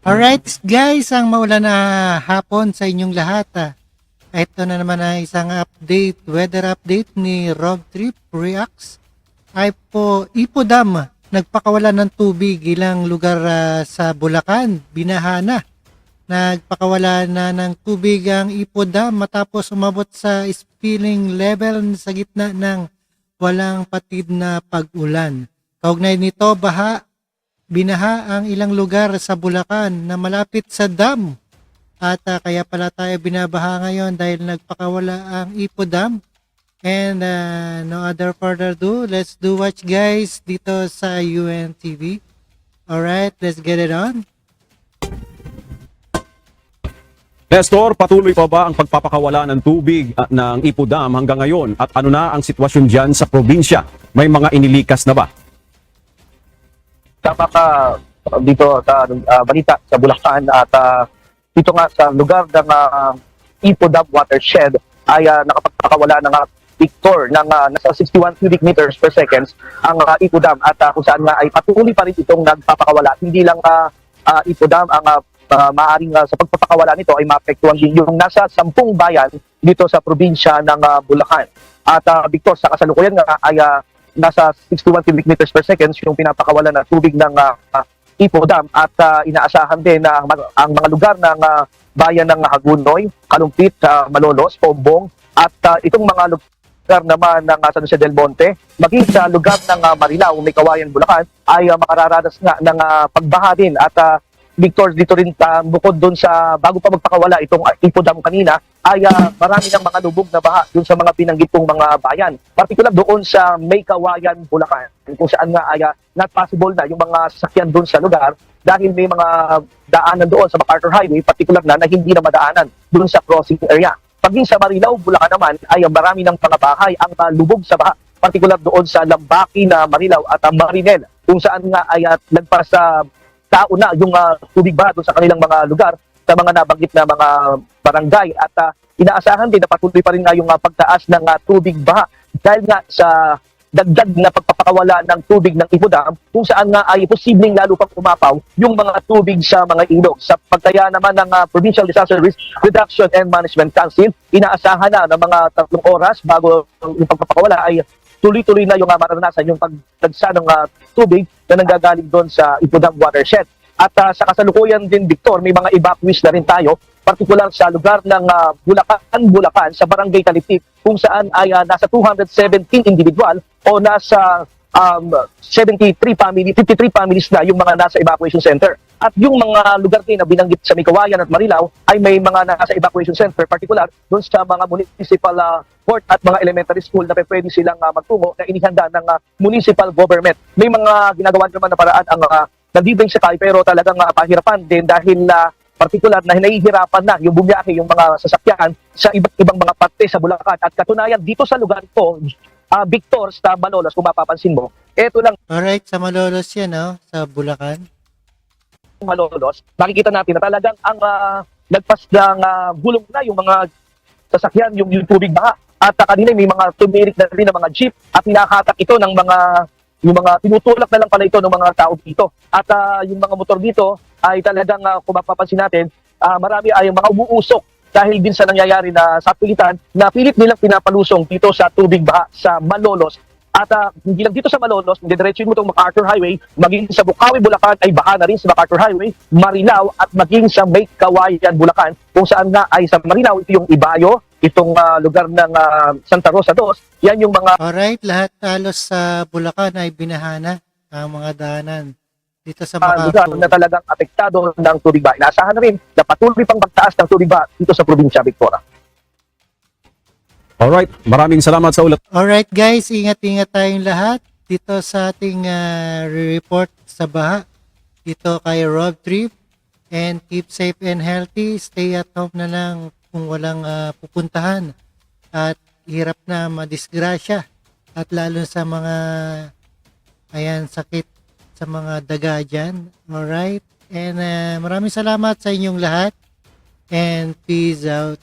Alright guys, ang maulan na hapon sa inyong lahat. Ito na naman ang isang update, weather update ni Rob Trip Reacts. Ay po, Ipo Dam, nagpakawala ng tubig ilang lugar sa Bulacan, binaha na. Nagpakawala na ng tubig ang Ipo Dam matapos umabot sa spilling level sa gitna ng walang patid na pag-ulan. Kaugnay nito, binaha ang ilang lugar sa Bulacan na malapit sa dam. At kaya pala tayo binabaha ngayon dahil nagpakawala ang Ipo Dam. And no other further ado, let's do watch guys dito sa UNTV. Alright, let's get it on. Nestor, patuloy pa ba ang pagpapakawala ng tubig ng Ipo Dam hanggang ngayon? At ano na ang sitwasyon dyan sa probinsya? May mga inilikas na ba? Tama ka dito sa balita sa Bulacan at dito nga sa lugar ng Ipo Dam watershed ay nakapagpakawala ng Victor ng nasa 61 cubic meters per seconds ang Ipo Dam at kung saan nga ay patuloy pa rin itong nagpapakawala. Hindi lang Ipo Dam ang maaaring sa pagpapakawala nito ay maapektuhan din yung nasa 10 bayan dito sa probinsya ng Bulacan. At Victor, sa kasalukuyan nga ay nasa 61 cubic meters per seconds yung pinapakawalan ng tubig ng Ipo Dam at inaasahan din na ang mga lugar ng bayan ng Hagunoy, Kalumpit, Malolos, Pombong at itong mga lugar naman ng San Jose del Monte, maging sa lugar ng Marilao, May Kawayan, Bulacan ay makararanas nga ng pagbaha din at Victor, dito rin bukod doon sa bago pa magpakawala itong Ipo Dam kanina ay marami ng mga lubog na baha doon sa mga binanggit kong mga bayan. Partikular doon sa May Kawayan, Bulacan kung saan nga ay not possible na yung mga sasakyan doon sa lugar dahil may mga daanan doon sa MacArthur Highway, partikular na hindi na madaanan doon sa crossing area. Paging sa Marilao, Bulacan naman ay marami ng mga bahay ang lubog sa baha, partikular doon sa Lambaki na Marilao at Marinel kung saan nga ay nagpas sa tao na yung tubig baha doon sa kanilang mga lugar sa mga nabanggit na mga barangay at inaasahan din na patuloy pa rin nga yung pagtaas ng tubig baha dahil nga sa dagdag na pagpapakawala ng tubig ng Ipo Dam kung saan nga ay posibleng lalo pang umapaw yung mga tubig sa mga ilog. Sa pagtaya naman ng Provincial Disaster Risk Reduction and Management Council, inaasahan na ng mga 3 oras bago yung pagpapakawala ay tuloy-tuloy na yung maranasan yung pagdagsa ng tubig na nanggagaling doon sa Ipo Dam watershed. At sa kasalukuyan din, Victor, may mga evacuees na rin tayo, partikular sa lugar ng Bulacan, sa Barangay Taliptip, kung saan ay nasa 217 individual o nasa 53 families na yung mga nasa evacuation center. At yung mga lugar din na binanggit sa May Kawayan at Marilao ay may mga nasa evacuation center, particular doon sa mga municipal court at mga elementary school na pwede silang magtungo na inihanda ng municipal government. May mga ginagawa naman na paraan ang nandibing sakay pero talagang pahirapan din dahil particular na hinahihirapan na yung bumiyahe yung mga sasakyan sa iba't ibang mga parte sa Bulacan. At katunayan dito sa lugar ito, Victor, sa Malolos, kung mapapansin mo, eto lang. Alright, sa Malolos yan, sa Bulacan. Malolos, makikita natin na talagang ang nagpas ng gulong na yung mga sasakyan, yung tubig baha. At kanina may mga tumirik na rin ng mga jeep at hinakatak ito ng yung mga tinutulak na lang pala ito ng mga tao dito. At yung mga motor dito ay talagang kung mapapansin natin, marami ay mga umuusok dahil din sa nangyayari na sa pilitan na pilit nilang pinapalusong dito sa tubig baha sa Malolos. At hindi lang dito sa Malolos, diretso mo itong MacArthur Highway, maging sa Bukawi, Bulacan ay baha na rin sa MacArthur Highway, Marilao at maging sa May Kawayan, Bulacan, kung saan nga ay sa Marilao, ito yung Ibayo, itong lugar ng Santa Rosa Dos, yan yung mga... Alright, lahat halos sa Bulacan ay binahana ang mga daanan dito sa lugar na talagang apektado ng tubig baha. Inaasahan na rin na patuloy pang pagtaas ng tubig baha dito sa probinsya, Victoria. Alright, maraming salamat sa ulat. Alright guys, ingat-ingat tayong lahat dito sa ating report sa baha dito kay Rob Trip, and keep safe and healthy. Stay at home na lang kung walang pupuntahan at hirap na madisgrasya at lalo sa mga sakit sa mga daga dyan. Alright, and maraming salamat sa inyong lahat and peace out.